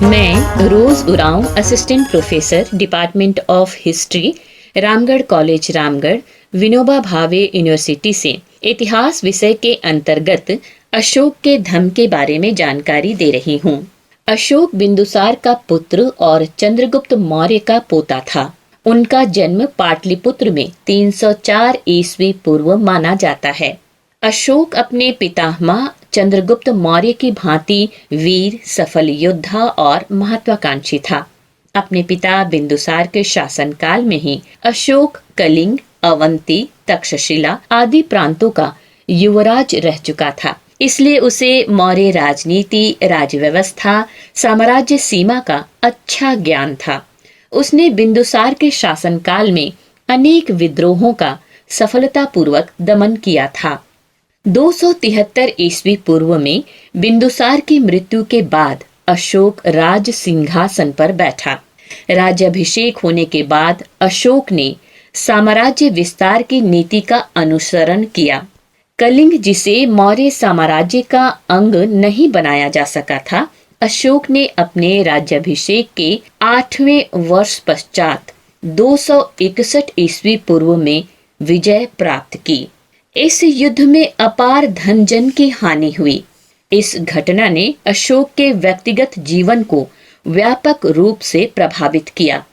मैं Rose Oraon, assistant professor, department of history, Ramgarh college Ramgarh, Vinoba Bhave university से इतिहास विषय के अंतर्गत अशोक के धम्म के बारे में जानकारी दे रही हूँ। अशोक बिंदुसार का पुत्र और चंद्रगुप्त मौर्य का पोता था। उनका जन्म पाटलिपुत्र में 304 ईस्वी पूर्व माना जाता है। अशोक अपने पितामह चंद्रगुप्त मौर्य की भांति वीर, सफल योद्धा और महत्वाकांक्षी था। अपने पिता बिंदुसार के शासनकाल में ही अशोक कलिंग, अवंती, तक्षशिला आदि प्रांतों का युवराज रह चुका था। इसलिए उसे मौर्य राजनीति, राजव्यवस्था, साम्राज्य सीमा का अच्छा ज्ञान था। उसने बिंदुसार के शासनकाल में अनेक विद्रोहों का सफलतापूर्वक दमन किया था। 273 ईस्वी पूर्व में बिंदुसार की मृत्यु के बाद अशोक राज सिंहासन पर बैठा। राज्याभिषेक होने के बाद अशोक ने साम्राज्य विस्तार की नीति का अनुसरण किया। कलिंग, जिसे मौर्य साम्राज्य का अंग नहीं बनाया जा सका था, अशोक ने अपने राज्याभिषेक के 8वें वर्ष पश्चात 261 ईस्वी पूर्व में विजय प्राप्त की। इस युद्ध में अपार धनजन की हानि हुई। इस घटना ने अशोक के व्यक्तिगत जीवन को व्यापक रूप से प्रभावित किया।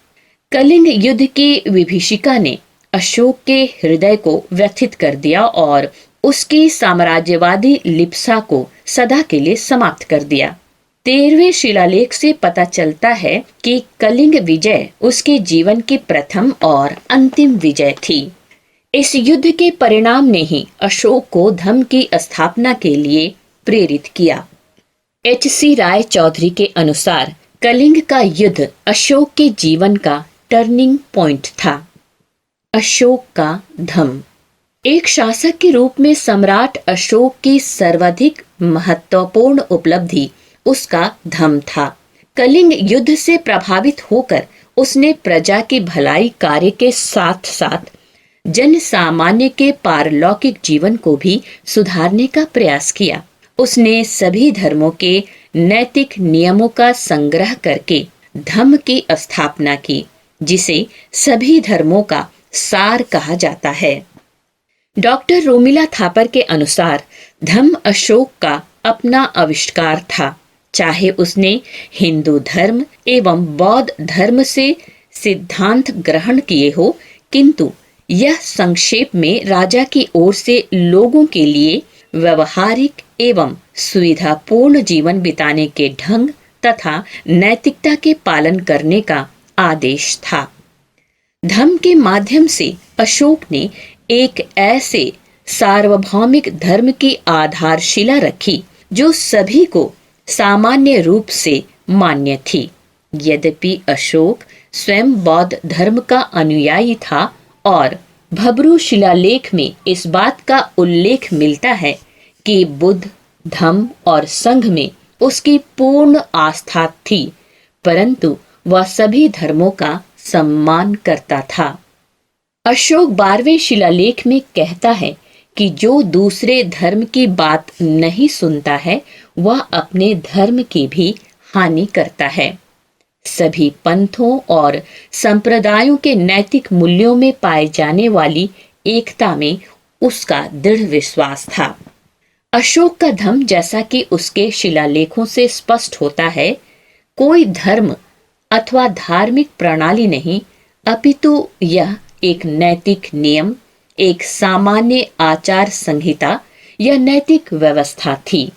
कलिंग युद्ध की विभीषिका ने अशोक के हृदय को व्यथित कर दिया और उसकी साम्राज्यवादी लिप्सा को सदा के लिए समाप्त कर दिया। 13वें शिलालेख से पता चलता है कि कलिंग विजय उसके जीवन की प्रथम और अंतिम विजय थी। इस युद्ध के परिणाम ने ही अशोक को धम्म की स्थापना के लिए प्रेरित किया। H.C. राय चौधरी के अनुसार कलिंग का युद्ध अशोक के जीवन का टर्निंग पॉइंट था। अशोक का धम्म। एक शासक के रूप में सम्राट अशोक की सर्वाधिक महत्वपूर्ण उपलब्धि उसका धम्म था। कलिंग युद्ध से प्रभावित होकर उसने प्रजा की भलाई कार्य के साथ साथ जन सामान्य के पारलौकिक जीवन को भी सुधारने का प्रयास किया। उसने सभी धर्मों के नैतिक नियमों का संग्रह करके धम्म की स्थापना की, जिसे सभी धर्मों का सार कहा जाता है। डॉक्टर रोमिला थापर के अनुसार धम्म अशोक का अपना आविष्कार था। चाहे उसने हिंदू धर्म एवं बौद्ध धर्म से सिद्धांत ग्रहण किए हो, किंतु यह संक्षेप में राजा की ओर से लोगों के लिए व्यवहारिक एवं सुविधापूर्ण जीवन बिताने के ढंग तथा नैतिकता के पालन करने का आदेश था। धम्म के माध्यम से अशोक ने एक ऐसे सार्वभौमिक धर्म की आधारशिला रखी जो सभी को सामान्य रूप से मान्य थी। यद्यपि अशोक स्वयं बौद्ध धर्म का अनुयायी था और भब्रू शिलालेख में इस बात का उल्लेख मिलता है कि बुद्ध, धम्म और संघ में उसकी पूर्ण आस्था थी, परंतु वह सभी धर्मों का सम्मान करता था। अशोक 12वें शिलालेख में कहता है कि जो दूसरे धर्म की बात नहीं सुनता है, वह अपने धर्म की भी हानि करता है। सभी पंथों और संप्रदायों के नैतिक मूल्यों में पाए जाने वाली एकता में उसका दृढ़ विश्वास था। अशोक का धम्म, जैसा कि उसके शिलालेखों से स्पष्ट होता है, कोई धर्म अथवा धार्मिक प्रणाली नहीं, अपितु यह एक नैतिक नियम, एक सामान्य आचार संहिता या नैतिक व्यवस्था थी।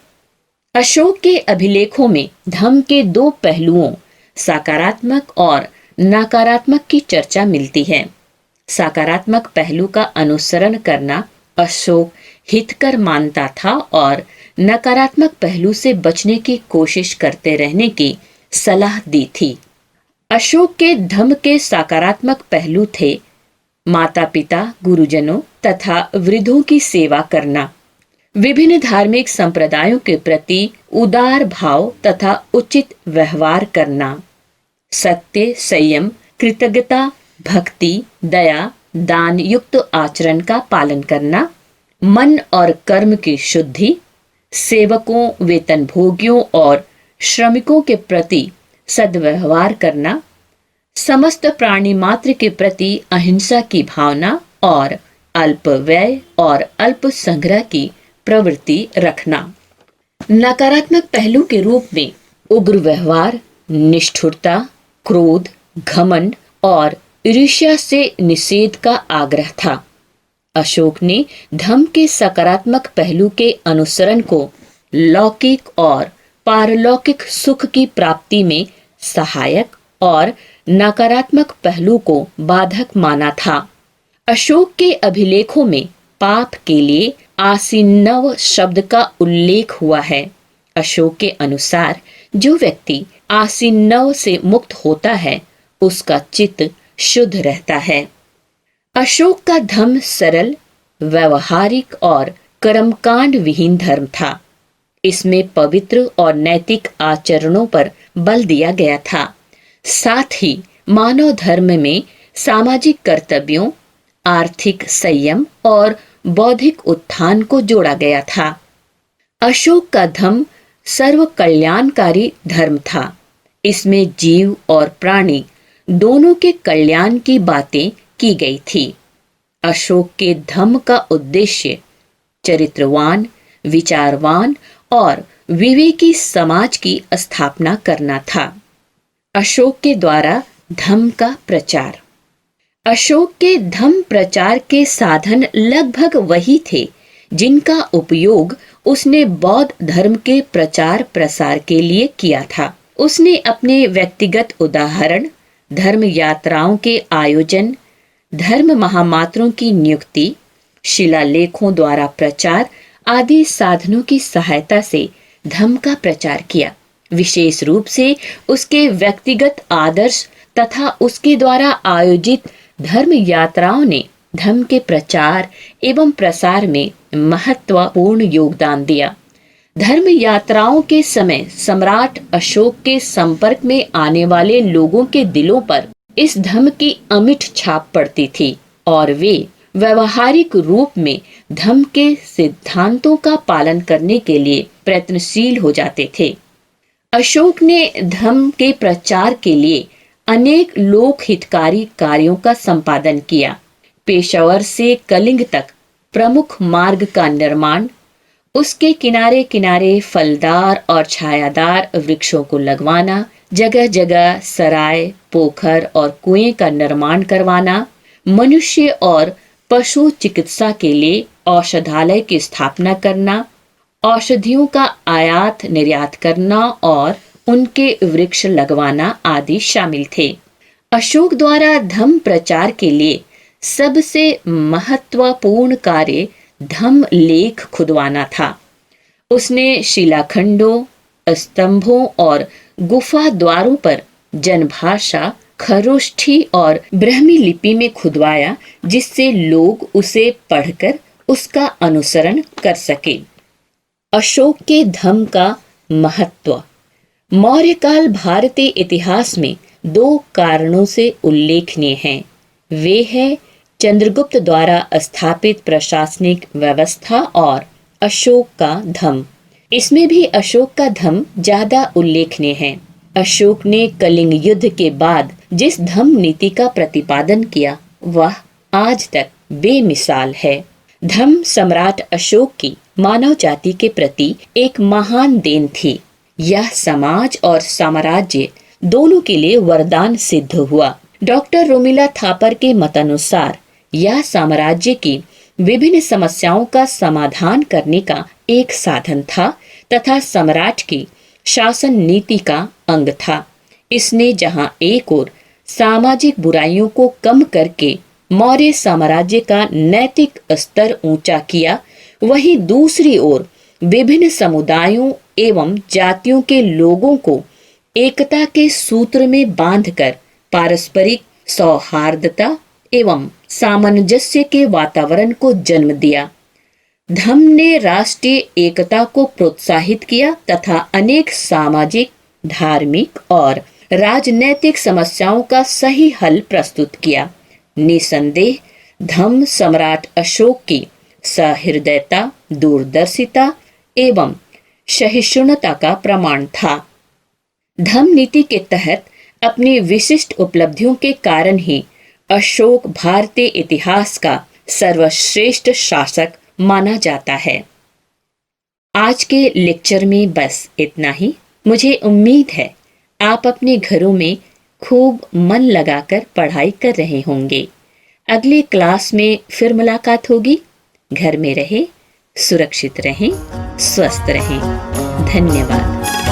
अशोक के अभिलेखों में धम्म के दो पहलुओं, सकारात्मक और नकारात्मक की चर्चा मिलती है। सकारात्मक पहलू का अनुसरण करना अशोक हितकर मानता था और नकारात्मक पहलू से बचने की कोशिश करते रहने की सलाह दी थी। अशोक के धम्म के सकारात्मक पहलू थे माता पिता, गुरुजनों तथा वृद्धों की सेवा करना, विभिन्न धार्मिक संप्रदायों के प्रति उदार भाव तथा उचित व्यवहार करना, सत्य, संयम, कृतज्ञता, भक्ति, दया, दान युक्त आचरण का पालन करना, मन और कर्म की शुद्धि, सेवकों, वेतनभोगियों और श्रमिकों के प्रति सद्व्यवहार करना, समस्त प्राणी मात्र के प्रति अहिंसा की भावना और अल्प व्यय और अल्प संग्रह की प्रवृत्ति रखना। नकारात्मक पहलू के रूप में उग्र व्यवहार, निष्ठुरता, क्रोध, घमंड और ईर्ष्या से निषेध का आग्रह था। अशोक ने धम्म के सकारात्मक पहलू के अनुसरण को लौकिक और पारलौकिक सुख की प्राप्ति में सहायक और नकारात्मक पहलू को बाधक माना था। अशोक के अभिलेखों में पाप के लिए आसीनव शब्द का उल्लेख हुआ है। अशोक के अनुसार जो व्यक्ति आसीनव से मुक्त होता है उसका चित्त शुद्ध रहता है। अशोक का धम्म सरल, व्यवहारिक और कर्मकांड विहीन धर्म था। इसमें पवित्र और नैतिक आचरणों पर बल दिया गया था। साथ ही मानव धर्म में सामाजिक कर्तव्यों, आर्थिक संयम और बौद्धिक उत्थान को जोड़ा गया था। अशोक का धम्म सर्व कल्याणकारी धर्म था। इसमें जीव और प्राणी दोनों के कल्याण की बातें की गई थी। अशोक के धम्म का उद्देश्य चरित्रवान, विचारवान और विवेकी समाज की स्थापना करना था। अशोक के द्वारा धम्म का प्रचार। अशोक के धम्म प्रचार के साधन लगभग वही थे जिनका उपयोग उसने बौद्ध धर्म के प्रचार प्रसार के लिए किया था। उसने अपने व्यक्तिगत उदाहरण, धर्म यात्राओं के आयोजन, धर्म महामात्रों की नियुक्ति, शिलालेखों द्वारा प्रचार आदि साधनों की सहायता से धम्म का प्रचार किया। विशेष रूप से उसके व्यक्तिगत आदर्श तथा उसके द्वारा आयोजित धर्म यात्राओं ने धम्म के प्रचार एवं प्रसार में महत्वपूर्ण योगदान दिया। धर्म यात्राओं के समय सम्राट अशोक के संपर्क में आने वाले लोगों के दिलों पर इस धम्म की अमिट छाप पड़ती थी और वे व्यवहारिक रूप में धम्म के सिद्धांतों का पालन करने के लिए प्रयत्नशील हो जाते थे। अशोक ने धम्म के प्रचार के लिए अनेक लोक हितकारी कार्यों का संपादन किया। पेशावर से कलिंग तक प्रमुख मार्ग का निर्माण, उसके किनारे किनारे फलदार और छायादार वृक्षों को लगवाना, जगह जगह सराय, पोखर और कुएं का निर्माण करवाना, मनुष्य और पशु चिकित्सा के लिए औषधालय की स्थापना करना, औषधियों का आयात निर्यात करना और उनके वृक्ष लगवाना आदि शामिल थे। अशोक द्वारा धम्म प्रचार के लिए सबसे महत्वपूर्ण कार्य धम्म लेख खुदवाना था। उसने शिलाखंडों, स्तंभों और गुफा द्वारों पर जनभाषा, खरोष्ठी और ब्राह्मी लिपि में खुदवाया, जिससे लोग उसे पढ़कर उसका अनुसरण कर सके। अशोक के धम्म का महत्व। मौर्य काल भारतीय इतिहास में दो कारणों से उल्लेखनीय हैं। वे हैं चंद्रगुप्त द्वारा स्थापित प्रशासनिक व्यवस्था और अशोक का धम्म। इसमें भी अशोक का धम्म ज्यादा उल्लेखनीय है। अशोक ने कलिंग युद्ध के बाद जिस धम्म नीति का प्रतिपादन किया वह आज तक बेमिसाल है। धम्म सम्राट अशोक की मानव जाति के प्रति एक महान देन थी। यह समाज और साम्राज्य दोनों के लिए वरदान सिद्ध हुआ। डॉक्टर रोमिला थापर के मतानुसार यह साम्राज्य की विभिन्न समस्याओं का समाधान करने का एक साधन था तथा सम्राट की शासन नीति का अंग था। इसने जहां एक ओर सामाजिक बुराइयों को कम करके मौर्य साम्राज्य का नैतिक स्तर ऊंचा किया, वहीं दूसरी ओर विभिन्न समुदायों एवं जातियों के लोगों को एकता के सूत्र में बांधकर पारस्परिक सौहार्दता एवं सामंजस्य के वातावरण को जन्म दिया। धम्म ने राष्ट्रीय एकता को प्रोत्साहित किया तथा अनेक सामाजिक, धार्मिक और राजनैतिक समस्याओं का सही हल प्रस्तुत किया। निसंदेह धम्म सम्राट अशोक की सहृदयता, दूरदर्शिता एवं सहिष्णुता का प्रमाण था। धम्म नीति के तहत अपनी विशिष्ट उपलब्धियों के कारण ही अशोक भारतीय इतिहास का सर्वश्रेष्ठ शासक माना जाता है। आज के लेक्चर में बस इतना ही। मुझे उम्मीद है आप अपने घरों में खूब मन लगाकर पढ़ाई कर रहे होंगे। अगले क्लास में फिर मुलाकात होगी। घर में रहें, सुरक्षित रहें, स्वस्थ रहें। धन्यवाद।